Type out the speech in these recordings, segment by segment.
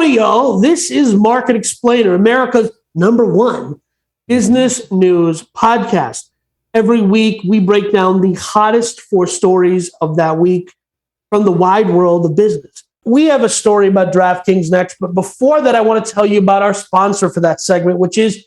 Howdy, y'all. This is Market Explainer, America's #1 business news podcast. Every week, we break down the hottest 4 stories of that week from the wide world of business. We have a story about DraftKings next, but before that, I want to tell you about our sponsor for that segment, which is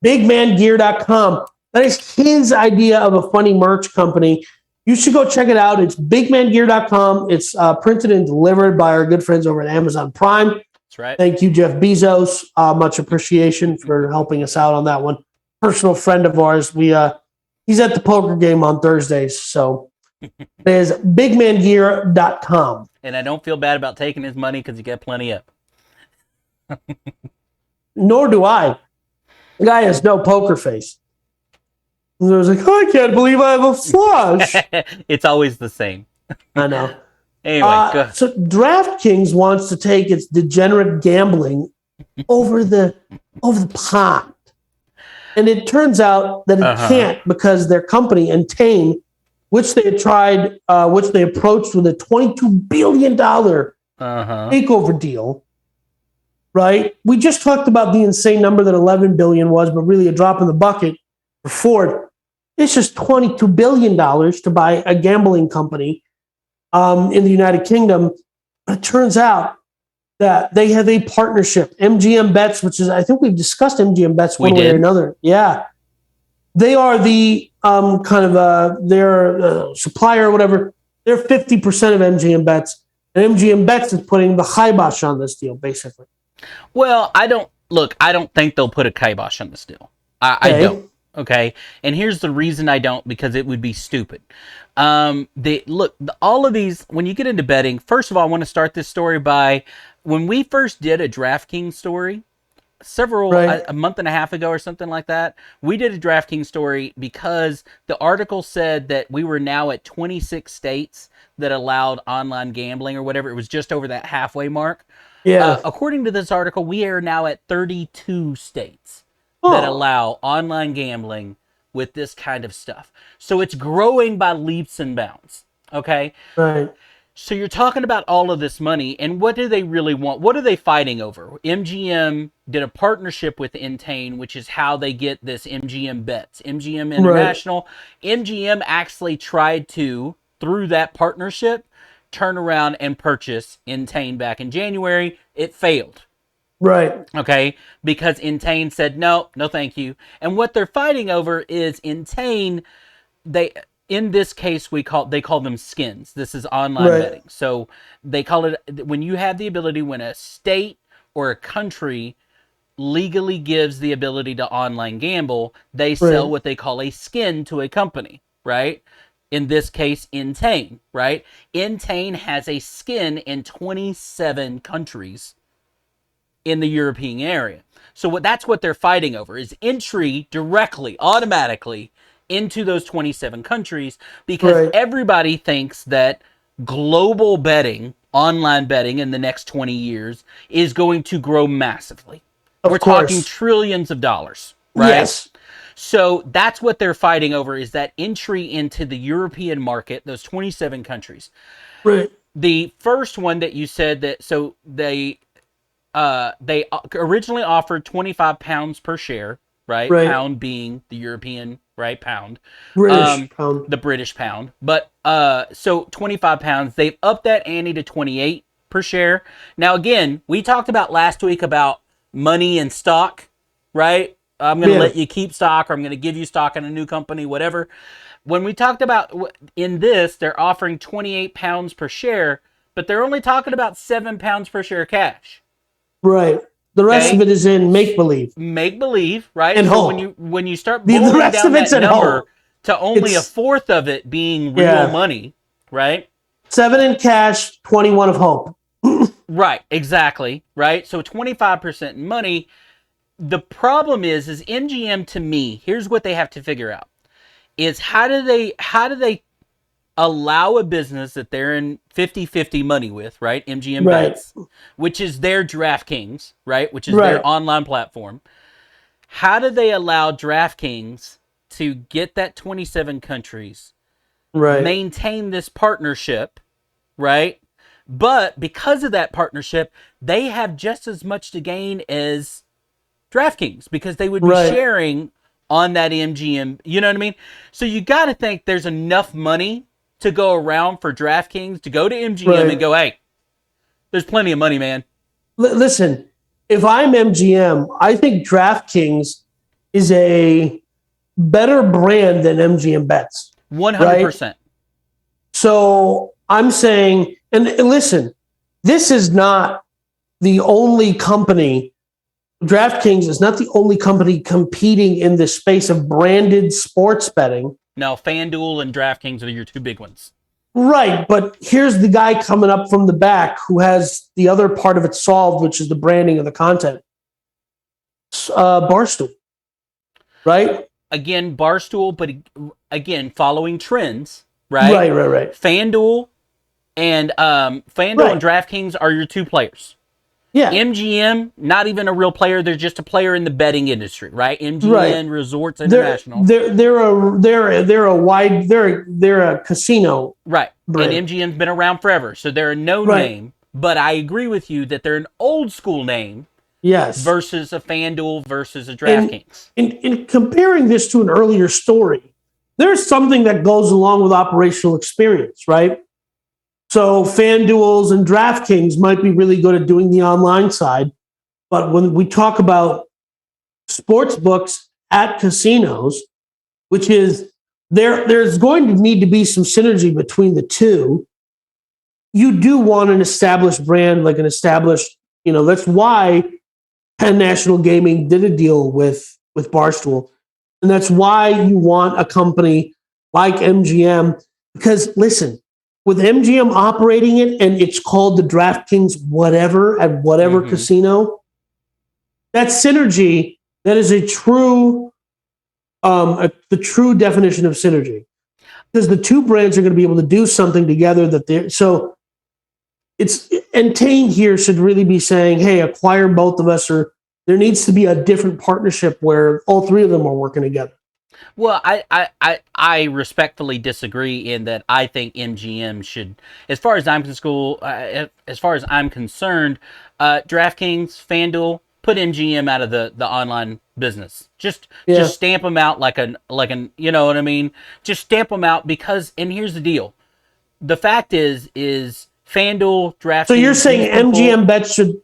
bigmangear.com. That is his idea of a funny merch company. You should go check it out. It's bigmangear.com. It's printed and delivered by our good friends over at Amazon Prime. That's right. Thank you, Jeff Bezos. Much appreciation for helping us out on that one. Personal friend of ours. He's at the poker game on Thursdays. So there's bigmangear.com. And I don't feel bad about taking his money because you got plenty of. Nor do I. The guy has no poker face. And I was like, oh, I can't believe I have a flush. It's always the same. I know. Anyway, go. So DraftKings wants to take its degenerate gambling over the pond. And it turns out that it can't because their company, Entain, which they had tried, which they approached with a $22 billion takeover deal, right? We just talked about the insane number that $11 billion was, but really a drop in the bucket for Ford. It's just $22 billion to buy a gambling company in the United Kingdom. But it turns out that they have a partnership, MGM Bets, which is, I think we've discussed MGM Bets one way or another. Yeah. They are the their supplier or whatever. They're 50% of MGM Bets. And MGM Bets is putting the kibosh on this deal, basically. Well, I don't think they'll put a kibosh on this deal. I don't. Okay. And here's the reason I don't, because it would be stupid. All of these, when you get into betting, first of all, I want to start this story by when we first did a DraftKings story a month and a half ago or something like that. We did a DraftKings story because the article said that we were now at 26 states that allowed online gambling or whatever. It was just over that halfway mark. Yeah. According to this article, we are now at 32 states that allow online gambling with this kind of stuff. So it's growing by leaps and bounds. Okay? Right. So you're talking about all of this money, and what do they really want? What are they fighting over? MGM did a partnership with Entain, which is how they get this MGM Bets. MGM International. Right. MGM actually tried to, through that partnership, turn around and purchase Entain back in January. It failed. Right. Okay, because Entain said no thank you. And what they're fighting over is Entain, in this case they call them skins. This is online betting. So they call it, when you have the ability, when a state or a country legally gives the ability to online gamble, they sell what they call a skin to a company, right? In this case, Entain, right? Entain has a skin in 27 countries in the European area. So that's what they're fighting over, is entry directly, automatically into those 27 countries, because everybody thinks that global betting, online betting in the next 20 years is going to grow massively. We're talking trillions of dollars, right? Yes. So that's what they're fighting over, is that entry into the European market, those 27 countries. Right. The first one that you said that, so they originally offered £25 per share, right? Pound being the European, right? Pound. British pound. The British pound. But, so £25, they've upped that ante to 28 per share. Now, again, we talked about last week about money and stock, right? I'm going to let you keep stock, or I'm going to give you stock in a new company, whatever. When we talked about, in this, they're offering £28 per share, but they're only talking about £7 per share cash. Right. The rest of it is in make-believe. Make-believe, right? And so hope. when you start boiling the rest down of it's that number hope. To only a fourth of it being real money, right? 7 in cash, 21 of hope. Right, exactly, right? So 25% in money. The problem is MGM, to me, here's what they have to figure out, is how do they allow a business that they're in 50-50 money with, right? MGM Bets, which is their DraftKings, right? Which is their online platform. How do they allow DraftKings to get that 27 countries, maintain this partnership, right? But because of that partnership, they have just as much to gain as DraftKings because they would be sharing on that MGM. You know what I mean? So you got to think there's enough money to go around for DraftKings to go to MGM and go, hey, there's plenty of money, man. Listen, if I'm MGM, I think DraftKings is a better brand than MGM Bets. 100%. Right? So I'm saying, and listen, this is not the only company. DraftKings is not the only company competing in the space of branded sports betting. No, FanDuel and DraftKings are your two big ones. Right, but here's the guy coming up from the back who has the other part of it solved, which is the branding of the content. Barstool, right? Again, Barstool, but again, following trends, right? Right. FanDuel and and DraftKings are your two players. Yeah. MGM, not even a real player; they're just a player in the betting industry, right? MGM Resorts International. They're a casino, right? brand. And MGM's been around forever, so they're a name. But I agree with you that they're an old school name. Yes. Versus a FanDuel versus a DraftKings. In comparing this to an earlier story, there's something that goes along with operational experience, right? So FanDuel's and DraftKings might be really good at doing the online side, but when we talk about sports books at casinos, which is there's going to need to be some synergy between the two. You do want an established brand, like an established, that's why Penn National Gaming did a deal with Barstool. And that's why you want a company like MGM, because listen, with MGM operating it and it's called the DraftKings whatever at whatever casino, that synergy, that is the true definition of synergy. Because the two brands are going to be able to do something together Entain here should really be saying, hey, acquire both of us, or there needs to be a different partnership where all three of them are working together. Well, I respectfully disagree in that I think MGM should, as far as I'm concerned, DraftKings, FanDuel, put MGM out of the online business. Just stamp them out like an you know what I mean? Just stamp them out because, and here's the deal. The fact is FanDuel, DraftKings. So you're saying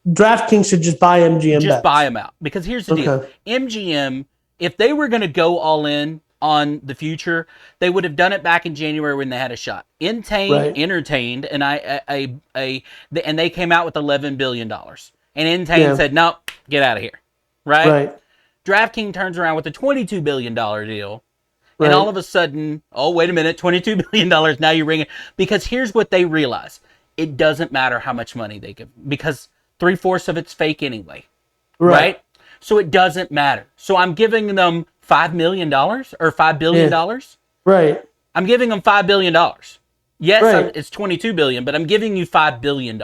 DraftKings should just buy MGM bets? Just buy them out. Because here's the deal. MGM, if they were going to go all in on the future, they would have done it back in January when they had a shot. Entertained, and and they came out with $11 billion. And Entertained said, nope, get out of here. Right? DraftKings turns around with a $22 billion deal. Right. And all of a sudden, oh, wait a minute, $22 billion, now you're ringing. Because here's what they realize. It doesn't matter how much money they give. Because 3/4 of it's fake anyway. Right? So it doesn't matter. So I'm giving them $5 million or $5 billion. Right. I'm giving them $5 billion. Yes, it's $22 billion, but I'm giving you $5 billion.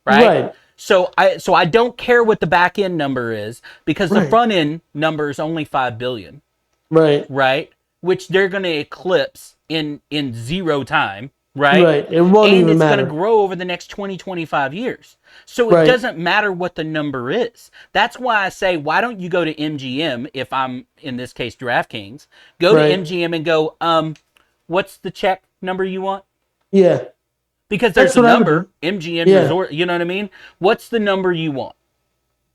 Right. So I don't care what the back end number is because the front end number is only $5 billion. Right. Which they're going to eclipse in zero time. Right. It won't even matter. And it's going to grow over the next 20, 25 years. So it doesn't matter what the number is. That's why I say, why don't you go to MGM, if I'm, in this case, DraftKings, go to MGM and go, what's the check number you want? Yeah. Because there's a number, MGM Resort, you know what I mean? What's the number you want?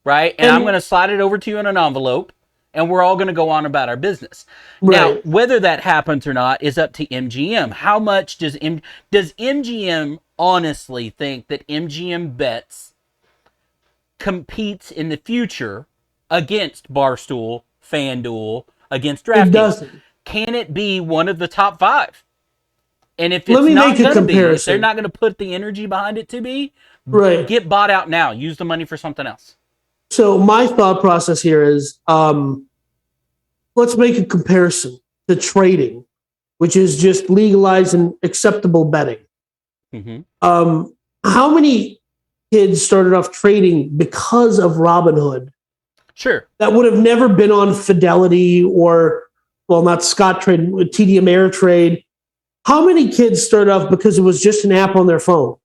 Right? And I'm going to slide it over to you in an envelope. And we're all going to go on about our business. Now, whether that happens or not is up to MGM. How much does MGM honestly think that MGM Bets competes in the future against Barstool, FanDuel, against DraftKings? It doesn't. Can it be one of the top 5? And if it's not going to be, if they're not going to put the energy behind it to be, get bought out now. Use the money for something else. So my thought process here is, let's make a comparison to trading, which is just legalized and acceptable betting. How many kids started off trading because of Robinhood? Sure. That would have never been on Fidelity or, well, not Scott Trade, TD Ameritrade. How many kids started off because it was just an app on their phone?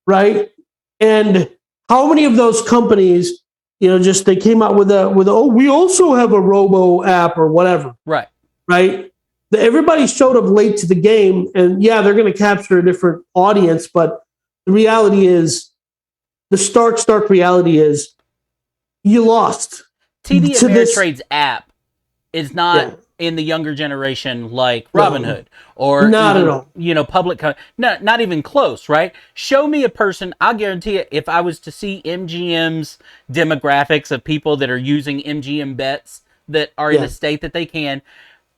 right? And how many of those companies, just they came out with we also have a robo app or whatever, Right. right? Everybody showed up late to the game, and yeah, they're going to capture a different audience, but the reality is, the stark reality is, you lost TD to this. Ameritrade's app is not Yeah, in the younger generation like no, Robinhood or not at even, all. not even close, right? Show me a person, I'll guarantee it, if I was to see MGM's demographics of people that are using MGM bets that are in Yeah, a state that they can,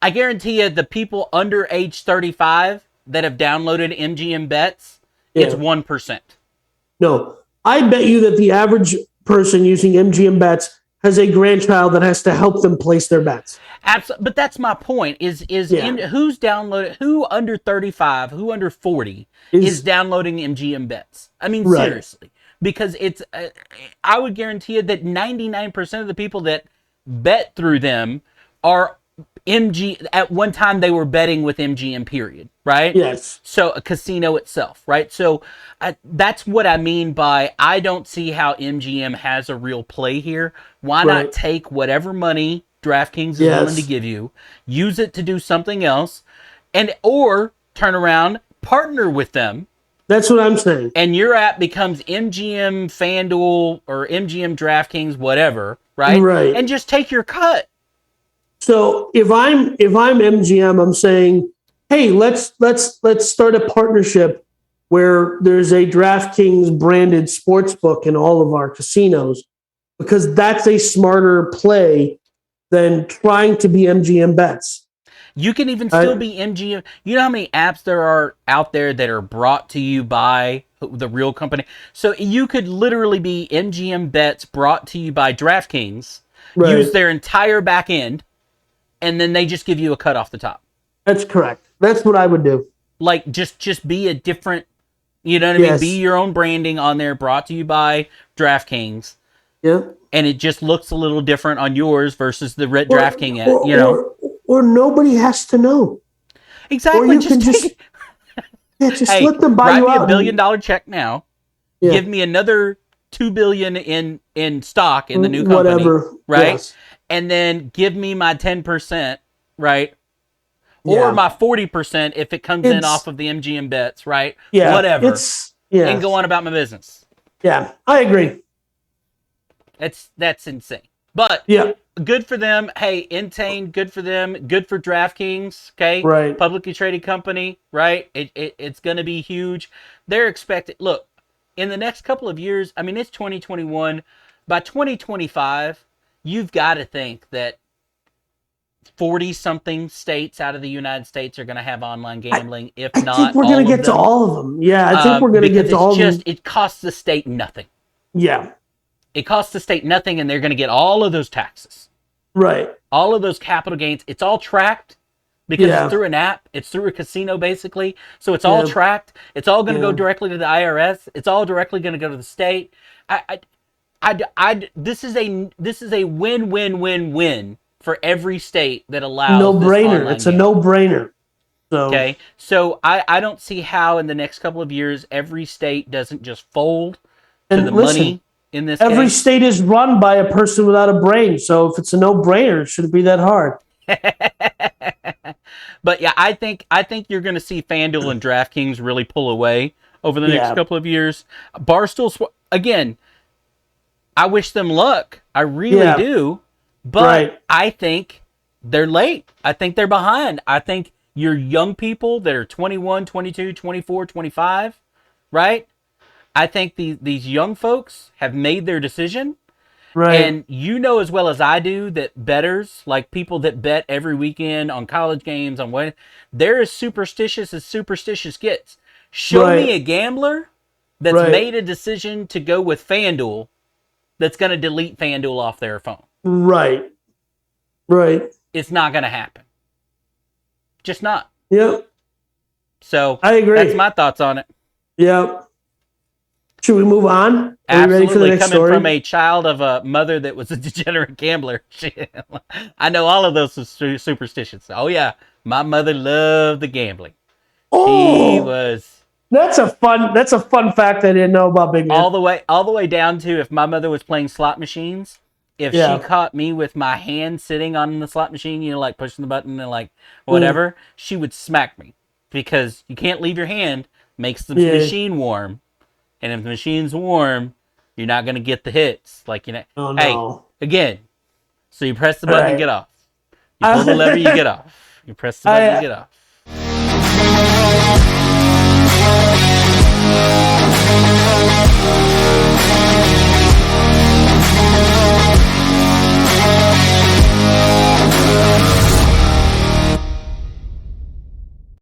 I guarantee you the people under age 35 that have downloaded MGM bets, it's yeah. 1%. No, I bet you that the average person using MGM bets has a grandchild that has to help them place their bets. Absolutely, but that's my point. Yeah, Who's downloaded? Who under 35? Who under 40 is is downloading MGM bets? I mean, right. seriously, because it's. I would guarantee you that 99% of the people that bet through them are MG. At one time, they were betting with MGM. Period. Right. Yes, So a casino itself, right? So that's what I mean by I don't see how MGM has a real play here. Why not right. take whatever money DraftKings is willing to Yes, give you, use it to do something else, or turn around, partner with them, that's what I'm saying. and your app becomes MGM FanDuel or MGM DraftKings, whatever, right? Right. And just take your cut. So if I'm MGM, I'm saying, hey, let's start a partnership where there's a DraftKings branded sports book in all of our casinos, because that's a smarter play than trying to be MGM bets. You can even still be MGM. You know how many apps there are out there that are brought to you by the real company? So you could literally be MGM bets brought to you by DraftKings, Right. use their entire back end, and then they just give you a cut off the top. That's correct. That's what I would do. Like just be a different, you know what I mean? Be Yes. your own branding on there, brought to you by DraftKings, Yeah. and it just looks a little different on yours versus the red Or, DraftKings, or nobody has to know. Exactly. Or you can just Hey, let them buy write you me out. $1 billion check now. Yeah. Give me another $2 billion in stock in the new company, Whatever. right? Yes. And then give me my 10%, right? Or Yeah. my 40% if it comes in off of the MGM bets, right? Yeah. Whatever. Yeah. And go on about my business. Yeah. I agree. That's insane. But Yeah. good for them. Hey, Entain, good for them. Good for DraftKings. Okay, Right. Publicly traded company. Right. It's going to be huge. They're expected. Look, in the next couple of years. I mean, it's 2021. By 2025, you've got to think that 40-something states out of the United States are going to have online gambling. If I not, think we're going to get to all of them. Yeah. I think we're going to get to all of them. It costs the state nothing. Yeah. It costs the state nothing, and they're going to get all of those taxes. Right. All of those capital gains. It's all tracked because it's through an app. It's through a casino, basically. So it's all tracked. It's all going to go directly to the IRS. It's all directly going to go to the state. This is a win-win-win-win for every state that allows no this brainer. online It's a gambling. no brainer. So, Okay, so I don't see how in the next couple of years every state doesn't just fold to and the listen, money in this every case. state is run by a person without a brain. So if it's a no brainer, it shouldn't be that hard. But yeah, I think you're going to see FanDuel and DraftKings really pull away over the next couple of years. Barstool, again, I wish them luck. I really do. But I think they're late. I think they're behind. I think your young people that are 21, 22, 24, 25, right? I think these young folks have made their decision. Right. And you know as well as I do that bettors, like people that bet every weekend on college games, on what, they're as superstitious gets. Show me a gambler that's made a decision to go with FanDuel that's going to delete FanDuel off their phone. Right. Right. It's not going to happen. Just not. Yep. So I agree. That's my thoughts on it. Yep. Should we move on? Are Absolutely. we ready for the next Coming story? from a child of a mother that was a degenerate gambler. I know all of those superstitions. Oh, yeah. My mother loved the gambling. Oh! She was... That's a fun fact I didn't know about Big Man. All the way down to if my mother was playing slot machines, if she caught me with my hand sitting on the slot machine, like pushing the button and like whatever, she would smack me because you can't leave your hand. Makes the machine warm, and if the machine's warm, you're not gonna get the hits. Like Oh, no. Hey, again. So you press the button and get off. You pull the lever, you get off. You press the button, you get off.